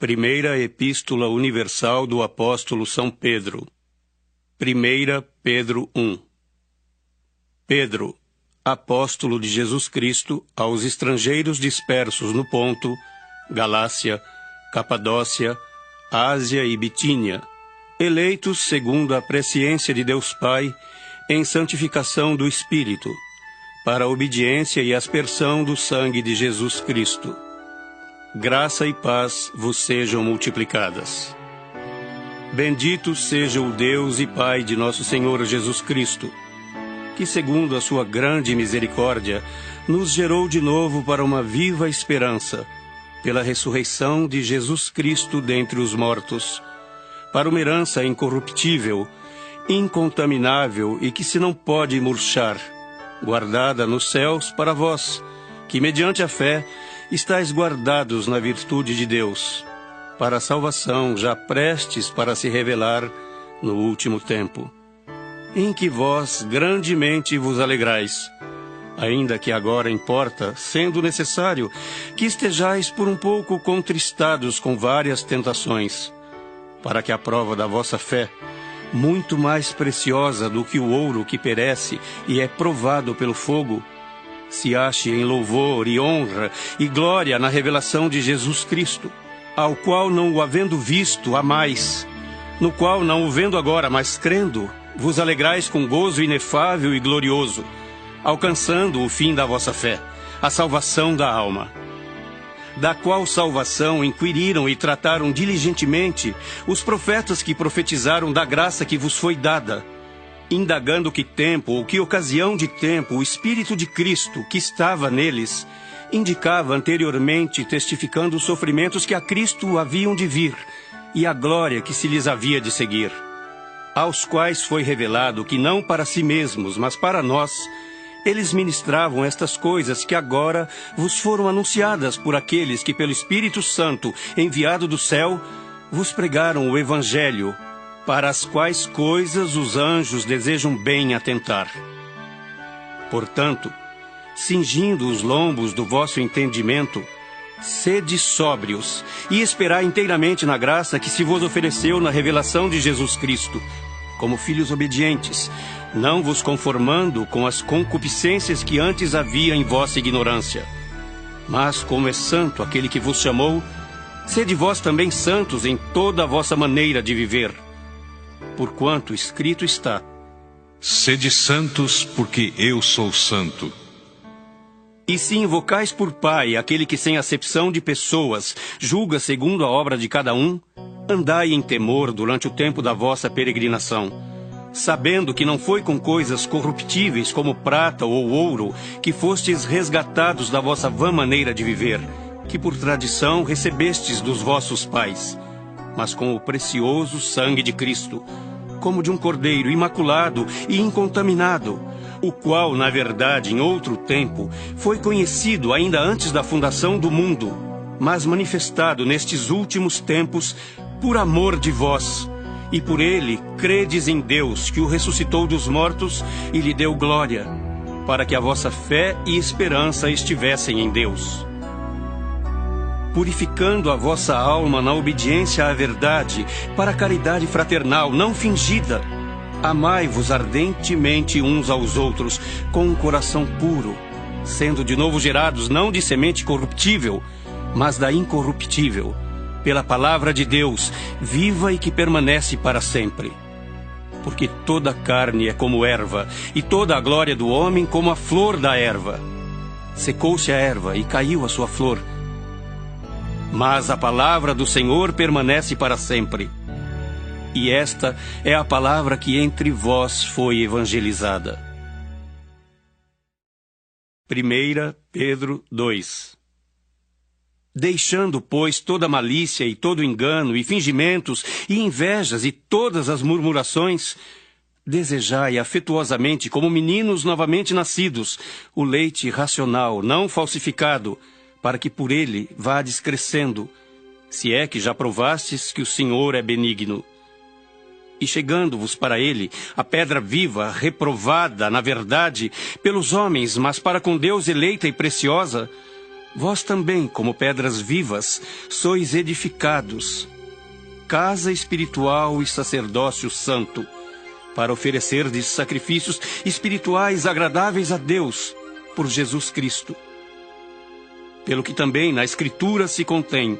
Primeira Epístola Universal do Apóstolo São Pedro. 1 Pedro 1. Pedro, apóstolo de Jesus Cristo, aos estrangeiros dispersos no Ponto, Galácia, Capadócia, Ásia e Bitínia, eleitos segundo a presciência de Deus Pai, em santificação do Espírito, para a obediência e aspersão do sangue de Jesus Cristo. Graça e paz vos sejam multiplicadas. Bendito seja o Deus e Pai de nosso Senhor Jesus Cristo, que segundo a sua grande misericórdia, nos gerou de novo para uma viva esperança, pela ressurreição de Jesus Cristo dentre os mortos, para uma herança incorruptível, incontaminável e que se não pode murchar, guardada nos céus para vós, que mediante a fé estáis guardados na virtude de Deus, para a salvação já prestes para se revelar no último tempo, em que vós grandemente vos alegrais, ainda que agora importa, sendo necessário, que estejais por um pouco contristados com várias tentações, para que a prova da vossa fé, muito mais preciosa do que o ouro que perece e é provado pelo fogo, se ache em louvor e honra e glória na revelação de Jesus Cristo, ao qual não o havendo visto, amais, no qual não o vendo agora, mas crendo, vos alegrais com gozo inefável e glorioso, alcançando o fim da vossa fé, a salvação da alma. Da qual salvação inquiriram e trataram diligentemente os profetas que profetizaram da graça que vos foi dada, indagando que tempo ou que ocasião de tempo o Espírito de Cristo, que estava neles, indicava anteriormente, testificando os sofrimentos que a Cristo haviam de vir e a glória que se lhes havia de seguir, aos quais foi revelado que não para si mesmos, mas para nós, eles ministravam estas coisas que agora vos foram anunciadas por aqueles que pelo Espírito Santo, enviado do céu, vos pregaram o Evangelho, para as quais coisas os anjos desejam bem atentar. Portanto, cingindo os lombos do vosso entendimento, sede sóbrios e esperai inteiramente na graça que se vos ofereceu na revelação de Jesus Cristo, como filhos obedientes, não vos conformando com as concupiscências que antes havia em vossa ignorância. Mas como é santo aquele que vos chamou, sede vós também santos em toda a vossa maneira de viver. Porquanto escrito está: sede santos, porque eu sou santo. E se invocais por Pai aquele que sem acepção de pessoas julga segundo a obra de cada um, andai em temor durante o tempo da vossa peregrinação, sabendo que não foi com coisas corruptíveis como prata ou ouro que fostes resgatados da vossa vã maneira de viver, que por tradição recebestes dos vossos pais, mas com o precioso sangue de Cristo, como de um cordeiro imaculado e incontaminado, o qual, na verdade, em outro tempo, foi conhecido ainda antes da fundação do mundo, mas manifestado nestes últimos tempos por amor de vós, e por ele credes em Deus, que o ressuscitou dos mortos e lhe deu glória, para que a vossa fé e esperança estivessem em Deus. Purificando a vossa alma na obediência à verdade, para a caridade fraternal não fingida, amai-vos ardentemente uns aos outros, com um coração puro, sendo de novo gerados não de semente corruptível, mas da incorruptível, pela palavra de Deus, viva e que permanece para sempre. Porque toda a carne é como erva, e toda a glória do homem como a flor da erva. Secou-se a erva e caiu a sua flor, mas a palavra do Senhor permanece para sempre. E esta é a palavra que entre vós foi evangelizada. 1 Pedro 2. Deixando, pois, toda malícia e todo engano e fingimentos e invejas e todas as murmurações, desejai afetuosamente, como meninos novamente nascidos, o leite racional, não falsificado, para que por ele vades crescendo, se é que já provastes que o Senhor é benigno. E chegando-vos para ele, a pedra viva, reprovada, na verdade, pelos homens, mas para com Deus eleita e preciosa, vós também, como pedras vivas, sois edificados, casa espiritual e sacerdócio santo, para oferecerdes sacrifícios espirituais agradáveis a Deus, por Jesus Cristo. Pelo que também na Escritura se contém: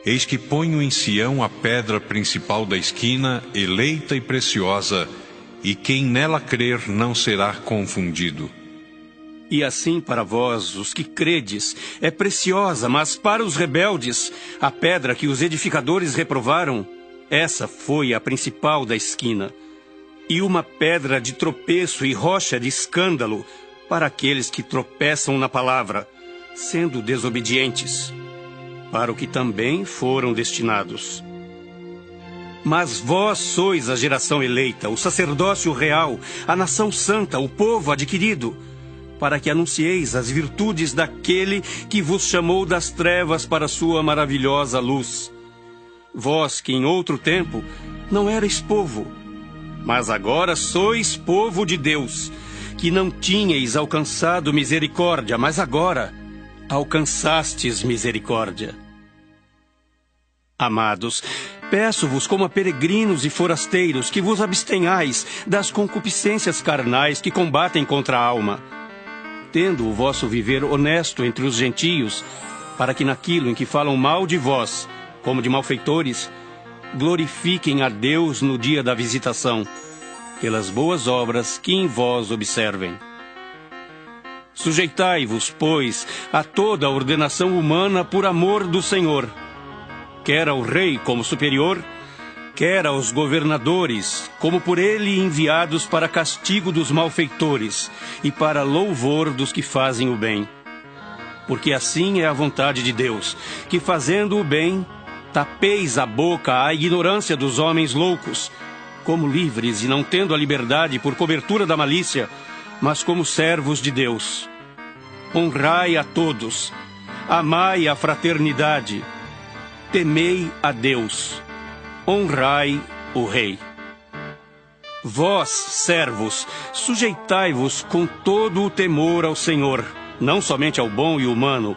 Eis que ponho em Sião a pedra principal da esquina, eleita e preciosa, e quem nela crer não será confundido. E assim para vós, os que credes, é preciosa, mas para os rebeldes, a pedra que os edificadores reprovaram, essa foi a principal da esquina, e uma pedra de tropeço e rocha de escândalo para aqueles que tropeçam na palavra, sendo desobedientes, para o que também foram destinados. Mas vós sois a geração eleita, o sacerdócio real, a nação santa, o povo adquirido, para que anuncieis as virtudes daquele que vos chamou das trevas para a sua maravilhosa luz. Vós que em outro tempo não erais povo, mas agora sois povo de Deus, que não tinhais alcançado misericórdia, mas agora alcançastes misericórdia. Amados, peço-vos como a peregrinos e forasteiros que vos abstenhais das concupiscências carnais que combatem contra a alma, tendo o vosso viver honesto entre os gentios, para que naquilo em que falam mal de vós, como de malfeitores, glorifiquem a Deus no dia da visitação, pelas boas obras que em vós observem. Sujeitai-vos, pois, a toda a ordenação humana por amor do Senhor, quer ao rei como superior, quer aos governadores, como por ele enviados para castigo dos malfeitores e para louvor dos que fazem o bem. Porque assim é a vontade de Deus, que fazendo o bem, tapeis a boca à ignorância dos homens loucos, como livres e não tendo a liberdade por cobertura da malícia, mas como servos de Deus. Honrai a todos, amai a fraternidade, temei a Deus, honrai o Rei. Vós, servos, sujeitai-vos com todo o temor ao Senhor, não somente ao bom e humano,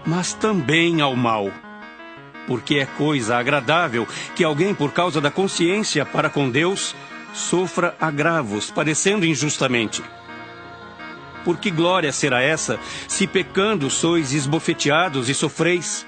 mas também ao mal. Porque é coisa agradável que alguém, por causa da consciência para com Deus, sofra agravos, padecendo injustamente. Por que glória será essa, se pecando sois esbofeteados e sofreis?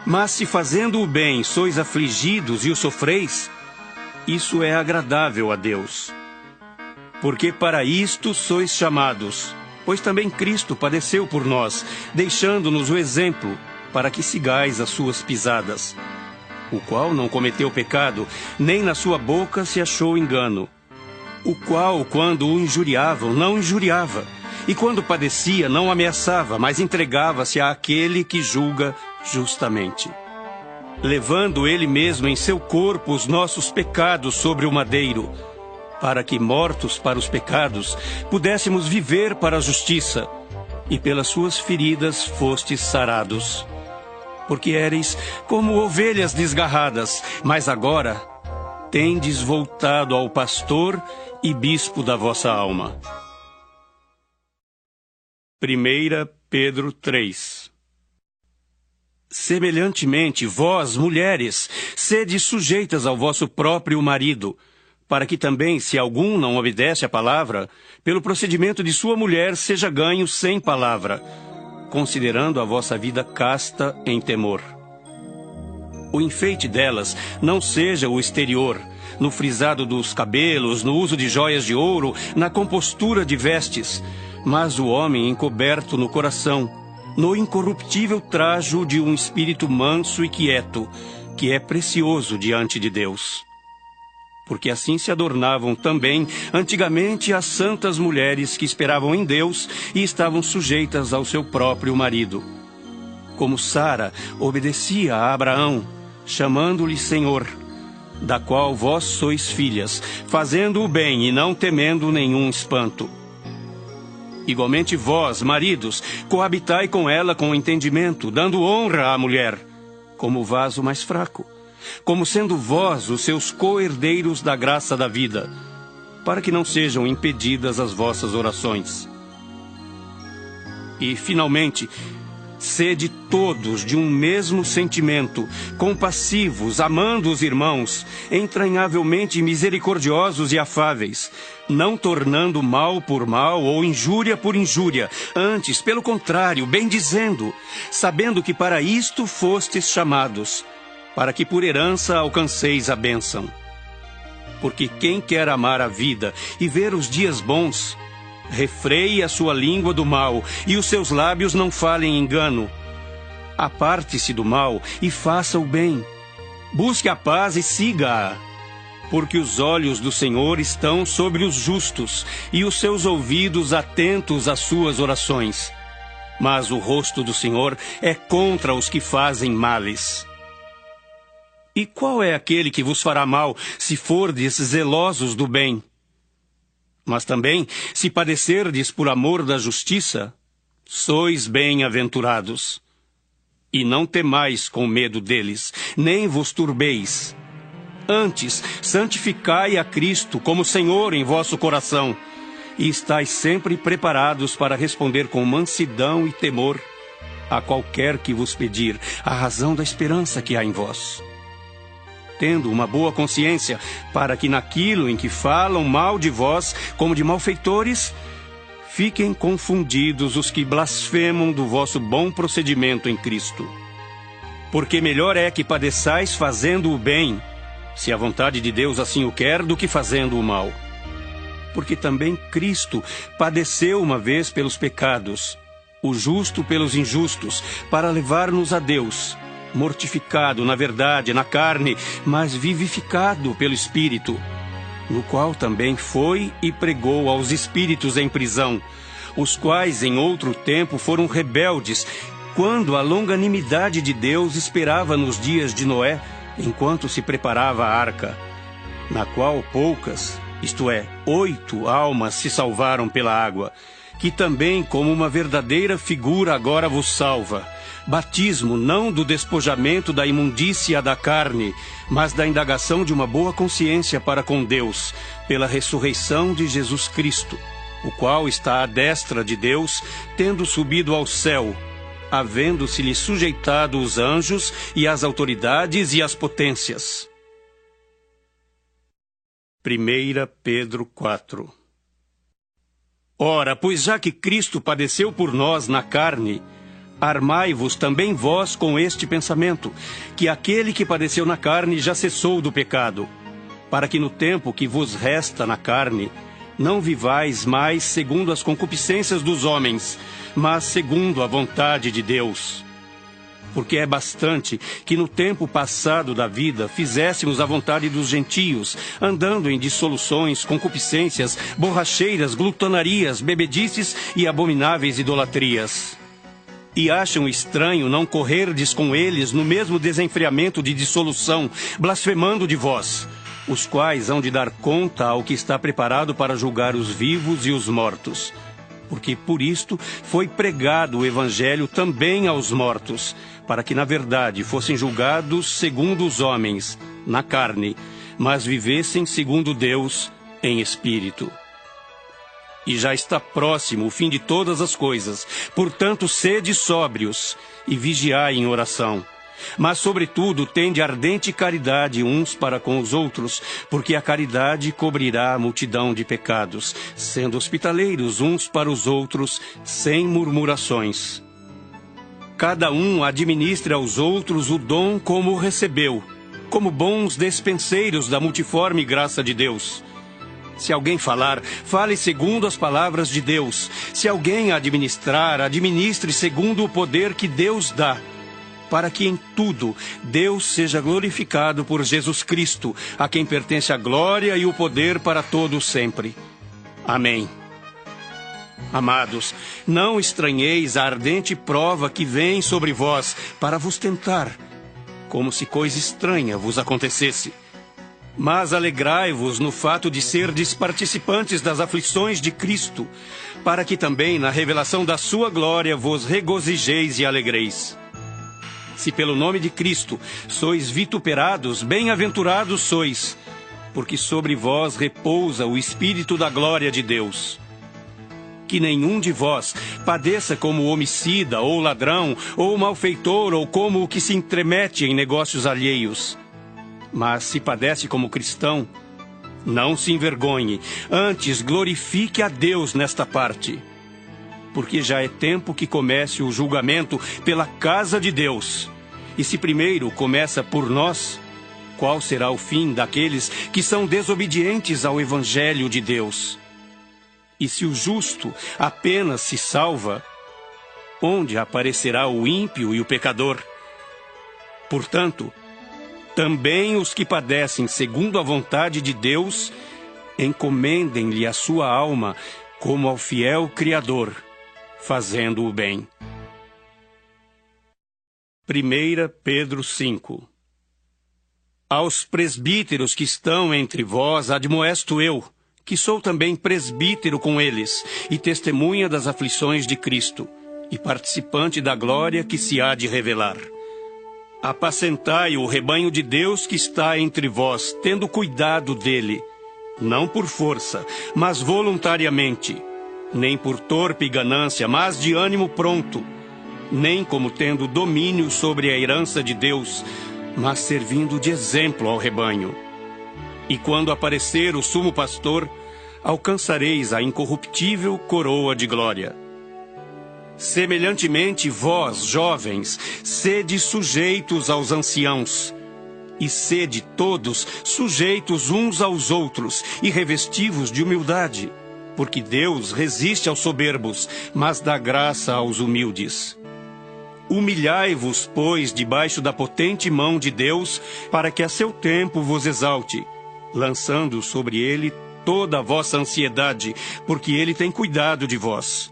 Mas se fazendo o bem sois afligidos e o sofreis, isso é agradável a Deus. Porque para isto sois chamados, pois também Cristo padeceu por nós, deixando-nos o exemplo, para que sigais as suas pisadas, o qual não cometeu pecado, nem na sua boca se achou engano, o qual, quando o injuriavam, não injuriava, e quando padecia, não ameaçava, mas entregava-se àquele que julga justamente, levando ele mesmo em seu corpo os nossos pecados sobre o madeiro, para que, mortos para os pecados, pudéssemos viver para a justiça, e pelas suas feridas fostes sarados. Porque éreis como ovelhas desgarradas, mas agora tendes voltado ao pastor e bispo da vossa alma. 1 Pedro 3. Semelhantemente, vós, mulheres, sede sujeitas ao vosso próprio marido, para que também, se algum não obedece à palavra, pelo procedimento de sua mulher seja ganho sem palavra, considerando a vossa vida casta em temor. O enfeite delas não seja o exterior, no frisado dos cabelos, no uso de joias de ouro, na compostura de vestes, mas o homem encoberto no coração, no incorruptível trajo de um espírito manso e quieto, que é precioso diante de Deus. Porque assim se adornavam também antigamente as santas mulheres que esperavam em Deus e estavam sujeitas ao seu próprio marido. Como Sara obedecia a Abraão, chamando-lhe Senhor, da qual vós sois filhas, fazendo o bem e não temendo nenhum espanto. Igualmente vós, maridos, coabitai com ela com entendimento, dando honra à mulher, como vaso mais fraco, como sendo vós os seus co-herdeiros da graça da vida, para que não sejam impedidas as vossas orações. E, finalmente, Sede todos de um mesmo sentimento, compassivos, amando os irmãos, entranhavelmente misericordiosos e afáveis, não tornando mal por mal ou injúria por injúria, antes, pelo contrário, bendizendo, sabendo que para isto fostes chamados, para que por herança alcanceis a bênção. Porque quem quer amar a vida e ver os dias bons, refreie a sua língua do mal, e os seus lábios não falem engano. Aparte-se do mal e faça o bem. Busque a paz e siga-a. Porque os olhos do Senhor estão sobre os justos, e os seus ouvidos atentos às suas orações. Mas o rosto do Senhor é contra os que fazem males. E qual é aquele que vos fará mal, se fordes zelosos do bem? Mas também, se padecerdes por amor da justiça, sois bem-aventurados. E não temais com medo deles, nem vos turbeis. Antes, santificai a Cristo como Senhor em vosso coração, e estais sempre preparados para responder com mansidão e temor a qualquer que vos pedir a razão da esperança que há em vós. Tendo uma boa consciência, para que naquilo em que falam mal de vós, como de malfeitores, fiquem confundidos os que blasfemam do vosso bom procedimento em Cristo. Porque melhor é que padeçais fazendo o bem, se a vontade de Deus assim o quer, do que fazendo o mal. Porque também Cristo padeceu uma vez pelos pecados, o justo pelos injustos, para levar-nos a Deus, mortificado na verdade, na carne, mas vivificado pelo Espírito, no qual também foi e pregou aos espíritos em prisão, os quais em outro tempo foram rebeldes, quando a longanimidade de Deus esperava nos dias de Noé, enquanto se preparava a arca, na qual poucas, isto é, 8 almas se salvaram pela água, que também como uma verdadeira figura agora vos salva, batismo não do despojamento da imundícia da carne, mas da indagação de uma boa consciência para com Deus, pela ressurreição de Jesus Cristo, o qual está à destra de Deus, tendo subido ao céu, havendo-se-lhe sujeitado os anjos e as autoridades e as potências. 1 Pedro 4. Ora, pois já que Cristo padeceu por nós na carne, armai-vos também vós com este pensamento, que aquele que padeceu na carne já cessou do pecado, para que no tempo que vos resta na carne, não vivais mais segundo as concupiscências dos homens, mas segundo a vontade de Deus. Porque é bastante que no tempo passado da vida fizéssemos a vontade dos gentios, andando em dissoluções, concupiscências, borracheiras, glutonarias, bebedices e abomináveis idolatrias. E acham estranho não correrdes com eles no mesmo desenfreamento de dissolução, blasfemando de vós, os quais hão de dar conta ao que está preparado para julgar os vivos e os mortos. Porque por isto foi pregado o Evangelho também aos mortos, para que na verdade fossem julgados segundo os homens, na carne, mas vivessem segundo Deus, em espírito. E já está próximo o fim de todas as coisas, portanto sede sóbrios e vigiai em oração. Mas, sobretudo, tende ardente caridade uns para com os outros, porque a caridade cobrirá a multidão de pecados, sendo hospitaleiros uns para os outros, sem murmurações. Cada um administre aos outros o dom como o recebeu, como bons despenseiros da multiforme graça de Deus. Se alguém falar, fale segundo as palavras de Deus. Se alguém administrar, administre segundo o poder que Deus dá, para que em tudo Deus seja glorificado por Jesus Cristo, a quem pertence a glória e o poder para todos sempre. Amém. Amados, não estranheis a ardente prova que vem sobre vós para vos tentar, como se coisa estranha vos acontecesse. Mas alegrai-vos no fato de serdes participantes das aflições de Cristo, para que também na revelação da sua glória vos regozijeis e alegreis. Se pelo nome de Cristo sois vituperados, bem-aventurados sois, porque sobre vós repousa o Espírito da glória de Deus. que nenhum de vós padeça como homicida, ou ladrão, ou malfeitor, ou como o que se entremete em negócios alheios. Mas se padece como cristão, não se envergonhe, antes glorifique a Deus nesta parte. Porque já é tempo que comece o julgamento pela casa de Deus. E se primeiro começa por nós, qual será o fim daqueles que são desobedientes ao Evangelho de Deus? E se o justo apenas se salva, onde aparecerá o ímpio e o pecador? Portanto, também os que padecem segundo a vontade de Deus, encomendem-lhe a sua alma como ao fiel Criador, fazendo o bem. 1 Pedro 5. Aos presbíteros que estão entre vós admoesto eu, que sou também presbítero com eles, e testemunha das aflições de Cristo, e participante da glória que se há de revelar. Apacentai o rebanho de Deus que está entre vós, tendo cuidado dele, não por força, mas voluntariamente, nem por torpe ganância, mas de ânimo pronto, nem como tendo domínio sobre a herança de Deus, mas servindo de exemplo ao rebanho. E quando aparecer o sumo pastor, alcançareis a incorruptível coroa de glória. Semelhantemente, vós, jovens, sede sujeitos aos anciãos, e sede todos sujeitos uns aos outros, e revestivos de humildade, porque Deus resiste aos soberbos, mas dá graça aos humildes. Humilhai-vos, pois, debaixo da potente mão de Deus, para que a seu tempo vos exalte, lançando sobre ele toda a vossa ansiedade, porque ele tem cuidado de vós.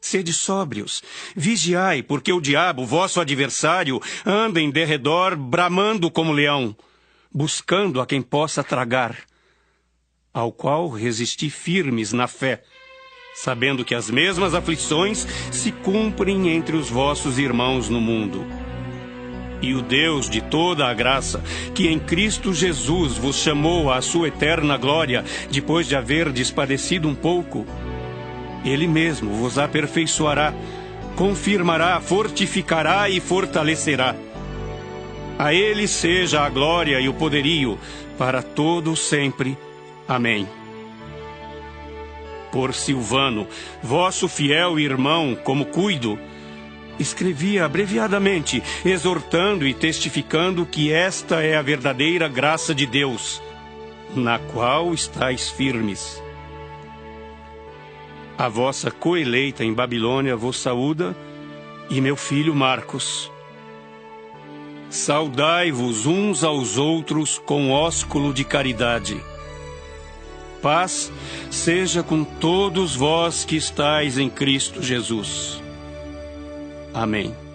Sede sóbrios, vigiai, porque o diabo, vosso adversário, anda em derredor, bramando como leão, buscando a quem possa tragar, ao qual resisti firmes na fé, sabendo que as mesmas aflições se cumprem entre os vossos irmãos no mundo. E o Deus de toda a graça, que em Cristo Jesus vos chamou à sua eterna glória, depois de haverdes padecido um pouco, Ele mesmo vos aperfeiçoará, confirmará, fortificará e fortalecerá. A Ele seja a glória e o poderio, para todo sempre. Amém. Por Silvano, vosso fiel irmão, como cuido, escrevia abreviadamente, exortando e testificando que esta é a verdadeira graça de Deus, na qual estáis firmes. A vossa coeleita em Babilônia vos saúda, e meu filho Marcos. Saudai-vos uns aos outros com ósculo de caridade. Paz seja com todos vós que estáis em Cristo Jesus. Amém.